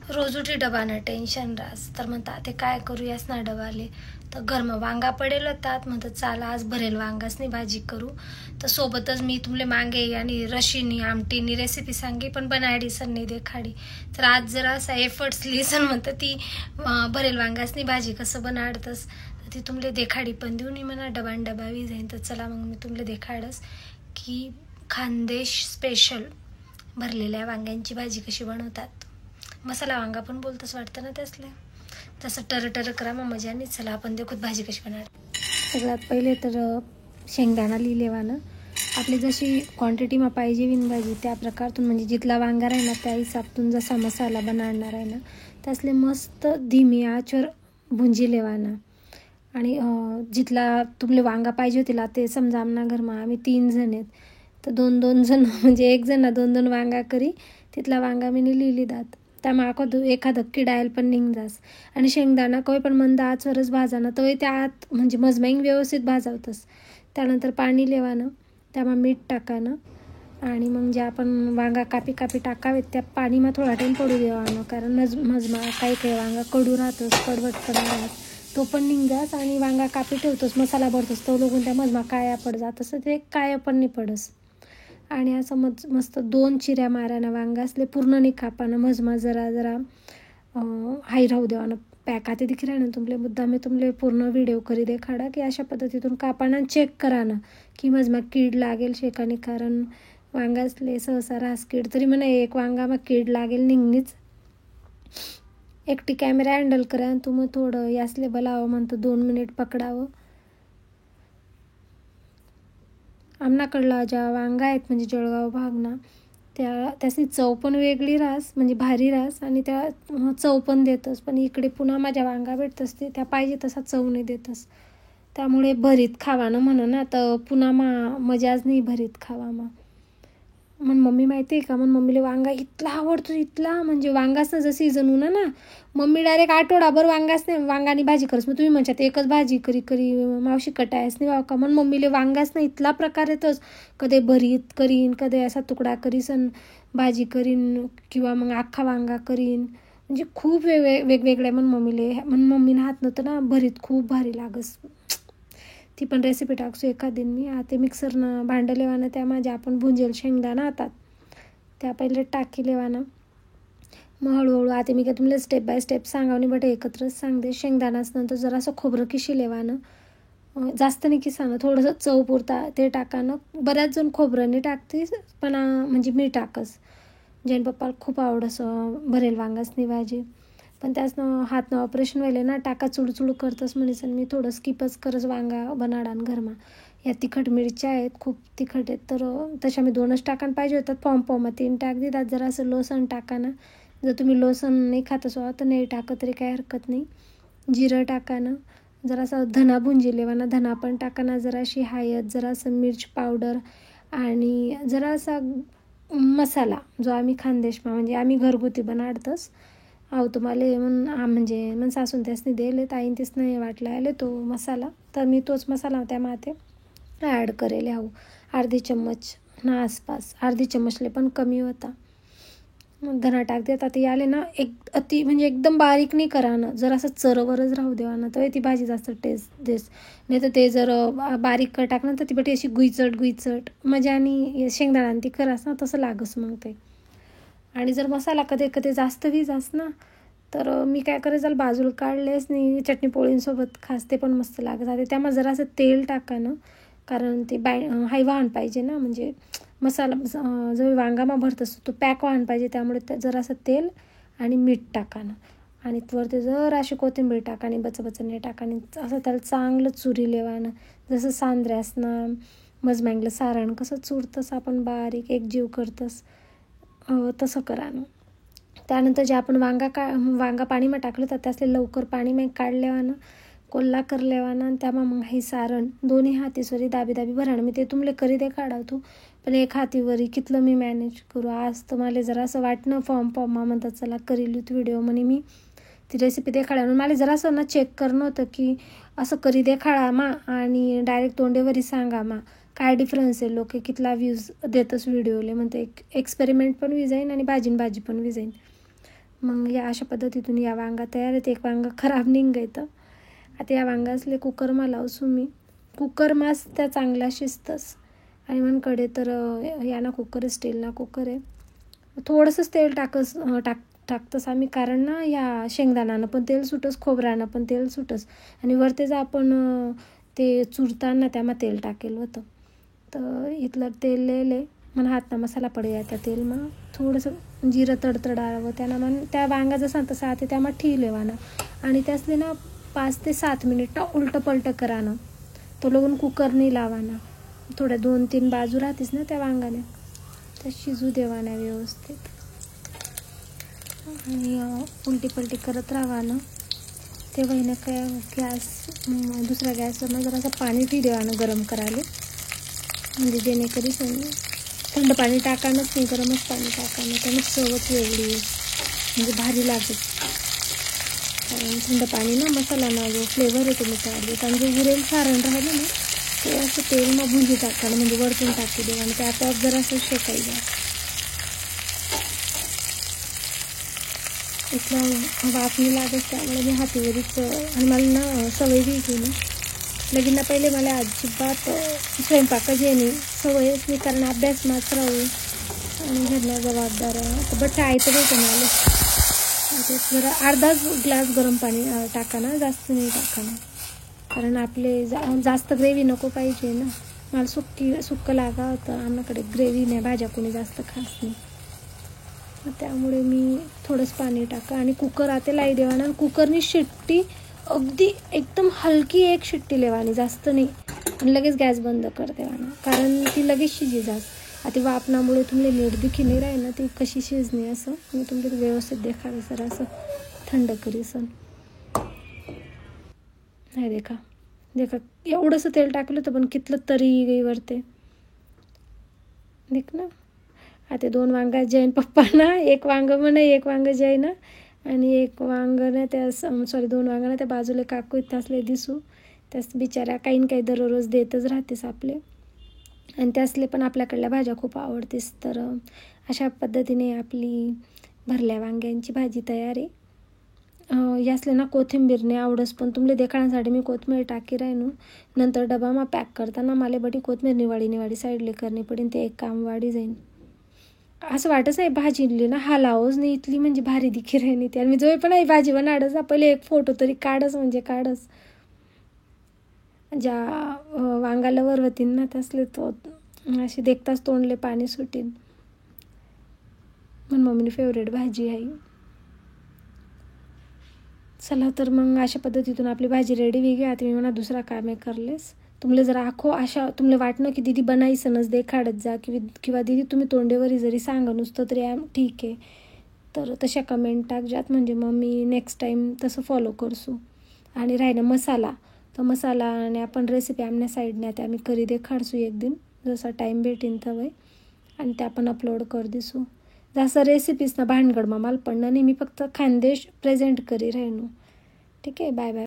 रोज उठी डबानं टेन्शन रास तर म्हणतात ते काय करूयास ना डबाले तर घरमा वांगा पडेल होतात म्हणतात चाला आज भरेल वांगासनी भाजी करू तर सोबतच मी तुमले मांगे आणि रशीनी आमटीनी रेसिपी सांगे पण बनाडी सण नाही देखाडी तर आज जरा असा एफर्ट्स लिसन म्हणतं ती भरेल वांगासनी भाजी कसं बनाडतस तर ती तुमले देखाडी पण देऊ नाही म्हणा डबान डबावी जाईन तर चला मग मी तुमले देखाडस की खानदेश स्पेशल भरलेल्या वांग्यांची भाजी कशी बनवतात. मसाला वांगा पण बोलतच वाटतं ना त्यासले तसं टर करा मग मजा नाही. चला आपण देखूत भाजी कशी बनवणार. सगळ्यात पहिले तर शेंगदाणा लिहिलेवानं आपली जशी क्वांटिटीमा पाहिजे विन भाजी त्या प्रकारतून म्हणजे जितला वांगा राही ना त्या हिसाबतून जसा मसाला बनवणार आहे ना त्यासले मस्त धीमी आचवर भुंजी लेवाना आणि जितला तुमले वांगा पाहिजे होतीला ते समजा आमना घरमा आम्ही 3 जण आहेत तर 2-2 जण म्हणजे 1 जण 2-2 वांगा करी तिथला वांगा मी लिहिली दात त्यामुळे एखादं किडायल पण निघ जास आणि शेंगदाणा काही पण मंद आचवरच भाजानं तर त्या आत म्हणजे मजमाईंग व्यवस्थित भाजावतंस. त्यानंतर पाणी लेवानं त्यामुळे मीठ टाकानं आणि मग जे आपण वांगा कापी टाकावेत त्या पाणीमा थोडा टाईम पडू देवानं कारण मजमा काही वांगा कडू राहतोस कडवटपणा राहत तो पण निघास आणि वांगा कापी ठेवतोस मसाला भरतोस तो लोकून त्या मजमा काया पड जात असं ते काया पण नाही पडस आणि असं मस्त 2 चिऱ्या मारानं वांगा असले पूर्ण नाही कापानं मजमा जरा हाई राहू देवानं पॅक आते दिखी राहणं तुमले मुद्दा मी तुमले पूर्ण व्हिडिओ करी देखाडा की अशा पद्धतीतून कापानं चेक करानं की मजमा कीड लागेल शेकाने कारण वांगा असले सहसा रास कीड तरी म्हणा एक वांगा मग कीड लागेल निघणीच. एकटी कॅमेरा हँडल करा आणि तुम्ही थोडं यासले बोलावं म्हणतं 2 मिनिट पकडावं. आमनाकडला ज्या वांगा आहेत म्हणजे जळगाव भागना त्यासनी चव पण वेगळी रास म्हणजे भारी रास आणि त्या चव पण देतस पण इकडे पुन्हा माझ्या वांगा भेटतस ते त्या पाहिजे तसा चव नाही देतस त्यामुळे भरीत खावानं म्हणून ना तर पुन्हा मजाच नाही भरीत खावा मग मम्मी माहिती आहे का मग मम्मीला वांगा इतला आवडतो इतला म्हणजे वांगासनं जसं सीझन होणार ना मम्मी डायरेक्ट आठवडाभर वांगाच नाही वांगानी भाजी करस मग तुम्ही म्हणतात एकच भाजी करी मावशी कटायस नाही वाव का मग मम्मीला वांगाच नाही इतला प्रकार येतोच कधी भरीत करीन कधी असा तुकडा करीसन भाजी करीन किंवा मग अख्खा वांगा करीन म्हणजे खूप वेगवेगळे मग मम्मीनं हात नव्हतं ना भरीत खूप भारी लागस ती पण रेसिपी टाकसू एखादीन मी आता मिक्सरनं भांडं लेवानं त्या माझ्या आपण भुंजेल शेंगदाणा हातात त्या पहिले टाकी लेवानं मग हळूहळू आता मी काय तुम्हाला स्टेप बाय स्टेप सांगावनी बट एकत्रच सांगते. शेंगदाणाच नंतर जरासं खोबरं किशी लेवानं जास्त नाही किसानं थोडंसं चव पुरता ते टाकानं बऱ्याच जण खोबरं नाही टाकते पण म्हणजे मी टाकस जैन पप्पाला खूप आवडस भरेल वांगासनी भाजी पण त्यासनं हातनं ऑपरेशन व्हायला ना टाका चुडचुड करतस म्हणेस मी थोडं स्किपच करस वांगा बनाडान घरमा. या तिखट मिरच्या आहेत खूप तिखट आहेत तर तशा मी 2च टाकान पाहिजे होतात पाव 3 टाक देतात जरा असं लसण टाकानं जर तुम्ही लसण नाही खात असो तर नाही टाकत तरी काही हरकत नाही. जिरं टाकानं जरासं धना भुंजी लेवाना धना पण टाकाना जराशी हळद जरासं मिर्च पावडर आणि जरासा मसाला जो आम्ही खानदेशमा म्हणजे आम्ही घरगुती बनाडतस तुम्हाला म्हणजे सासून त्यासनी दिले ताईन तेच नाही वाटला आले तो मसाला तर मी तोच मसाला त्या माते ॲड करेल अर्धी चम्मच ना आसपास अर्धी चम्मचले पण कमी होता. मग धना टाक देतात ते आले ना अति म्हणजे एकदम बारीक नाही करानं जर असं चरवरच राहू देवानं तर ती भाजी जास्त टेस्ट देस नाही तर ते जर बारीक टाकणं तर ती बटी अशी गुईचट मजा आणि शेंगदाणा ती करास ना तसं लागस मग ते. आणि जर मसाला कधी जास्त विजास ना तर मी काय करायचं बाजूला काढलेच नाही चटणी पोळींसोबत खास ते पण मस्त लागत आहे त्यामुळे जरासं तेल टाकानं कारण ते हाय वाहन पाहिजे ना म्हणजे मसाला जो वांगामा भरत असतो तो पॅक वाहन पाहिजे त्यामुळे जरासं तेल आणि मीठ टाकानं आणि वरती जराशी कोथिंबीर टाकानी बचबचने टाकानी असं त्याला चांगलं चुरी लेवानं जसं सांद्र्यासनं मजमँगलं सारण कसं चुरतस आपण बारीक एकजीव करतस तसं करानं. त्यानंतर जे आपण वांगा पाणीमा टाकलं तर त्यासले लवकर पाणी मग काढलेवानं कोल्हा करलेवानं आणि त्यामुळे मग हे सारण दोन्ही हातीसवरी दाबी भराणं मी ते तुमले करी दे काढवतो पण एक हातीवरी कितलं मी मॅनेज करू आज तर मला जरा असं वाटणं फॉर्म म्हणतात चला करीलूत व्हिडिओ म्हणे मी ती रेसिपी देखाडा म्हणून मला जरासं ना चेक करणं होतं की असं करी देखाडा मा आणि डायरेक्ट तोंडेवरी सांगा मा काय डिफरन्स आहे लोक कितला व्ह्यूज देतच व्हिडिओले म्हणते एक्सपेरिमेंट पण जाईन आणि भाजी पण जाईन. मग या अशा पद्धतीतून या वांगा तयार आहेत. एक वांगा खराब निघायचं. आता या वांगासले कुकरमा लावसू मी. कुकर मास त्या चांगला शिजतंच. आणि म्हणकडे तर या ना कुकर आहे, स्टीलना कुकर आहे. थोडंसंच तेल टाकतंच आम्ही, कारण ना या शेंगदाण्यानं पण तेल सुटस, खोबऱ्यानं पण तेल सुटस. आणि वरतीच आपण ते चुरताना त्यामध्ये तेल टाकेल होतं. तर इथलं तेल लिहिले मला हातना मसाला पड गया त्या तेल मग थोडंसं जिरं तडतडावं त्यानं मग त्या वांगा जसा तसा ते त्यामध्ये ठीक लेवाना. आणि त्यासले ना 5 ते 7 मिनिट उलटं पलटं करानं. तो लगून कुकरनी लावाना. थोड्या 2-3 बाजू राहतेस ना त्या वांगाने, त्या शिजू देवाना व्यवस्थित. आणि उलटी पलटी करत राहावं. तेव्हा ना काय दुसऱ्या गॅसवर ना जरासं पाणी ठी देवानं गरम करायला, म्हणजे जेणेकरी थंड पाणी टाकानंच नाही, गरमच पाणी टाकानं. त्यामुळे चवच वेगळी म्हणजे भारी लागेल. कारण थंड पाणी ना मसाला जो फ्लेवर येतो मिठाला, आणि जे उरेल सारण राहिलं ना ते असं तेल मग भुंजी टाकायला, म्हणजे वरतून टाकू देऊ आणि ते आपोआप जरासं शेकायचं. इथलं वाफणी लागत त्यामुळे मी हातीवरीच. आणि मला ना सवय घ्यायची ना लगीन पहिले मला अजिबात स्वयंपाकाची येणे सवयच नाही, कारण अभ्यास मात्र राहू आणि घरला जबाबदार बट टाळायचं होतं मला. जरा अर्धाच ग्लास गरम पाणी टाकाना, जास्त नाही टाकाना, कारण आपले जास्त ग्रेव्ही नको पाहिजे ना. मला सुक्कं लागा होतं, आमच्याकडे ग्रेव्ही नाही, भाज्या कोणी जास्त खास नाही, त्यामुळे मी थोडंच पाणी टाका. आणि कुकर आता लाई देवाना. कुकरनी शिट्टी अगदी एकदम हलकी एक शिट्टी लेवानी, जास्त नाही, आणि लगेच गॅस बंद कर देवाना, कारण ती लगेच शिजी जास. आता वापनामुळे तुमले नीट दिखी नाही राही ना ती कशी शिजणे. असं मी तुमचे व्यवस्थित देखावे सर, असं थंड करी सण नाही. देखा एवढंसं तेल टाकलं होतं पण कितलं तरी गई वरते देख ना. आता 2 वांगा जैन पप्पांना, एक वांग म्हणा, एक वांग जैन, आणि एक वांग ना त्या 2 वांगा ना त्या बाजूला काकू त्यासले दिसू. त्यास बिचाऱ्या काही ना काही दररोज देतच राहतेस आपले, आणि त्यासले पण आपल्याकडल्या भाज्या खूप आवडतेस. तर अशा पद्धतीने आपली भरल्या वांग्यांची भाजी तयार आहे. यासले ना कोथिंबीरने आवडस, पण तुमले देखाण्यासाठी मी कोथिंबीर टाकी राहीन. नंतर डबामा पॅक करताना मला बडी कोथिंबीर निवाडी साईडले करणी पडेल, ते एक काम वाढी जाईन. असं वाटच आहे भाजीली ना हा लावच नाही इथली म्हणजे भारी दिखी राहिली ती. आणि मी जो पण आहे भाजी बनाडच पहिले एक फोटो तरी काढच, म्हणजे काढच. ज्या वांगाला वरवतीन ना त्यासले तो अशी देखताच तोंडले पाणी सुटीन. म्हणून मम्मीने फेवरेट भाजी आहे. चला तर मग अशा पद्धतीतून आपली भाजी रेडी वेगळी. आता मी म्हणा दुसरा कामे करलेस. तुमले जर अशा तुमले वाटणं की दीदी बनाईसनच देखाडत जा, किंवा दीदी तुम्ही तोंडेवरी जरी सांगा नुसतं तरी ठीक आहे, तर तशा कमेंट टाक ज्यात, म्हणजे मग मी नेक्स्ट टाईम तसं फॉलो करसू. आणि राहिलं मसाला, तर मसाला आणि आपण रेसिपी आमच्या साईडने त्या आम्ही करी देखाडसू एक दिन, जसा टाईम भेटेन तवय, आणि त्या आपण अपलोड कर दिसू. जसं रेसिपीज ना भानगड मला पण नाही, मी फक्त खानदेश प्रेझेंट करी राहिनो. ठीक आहे, बाय बाय.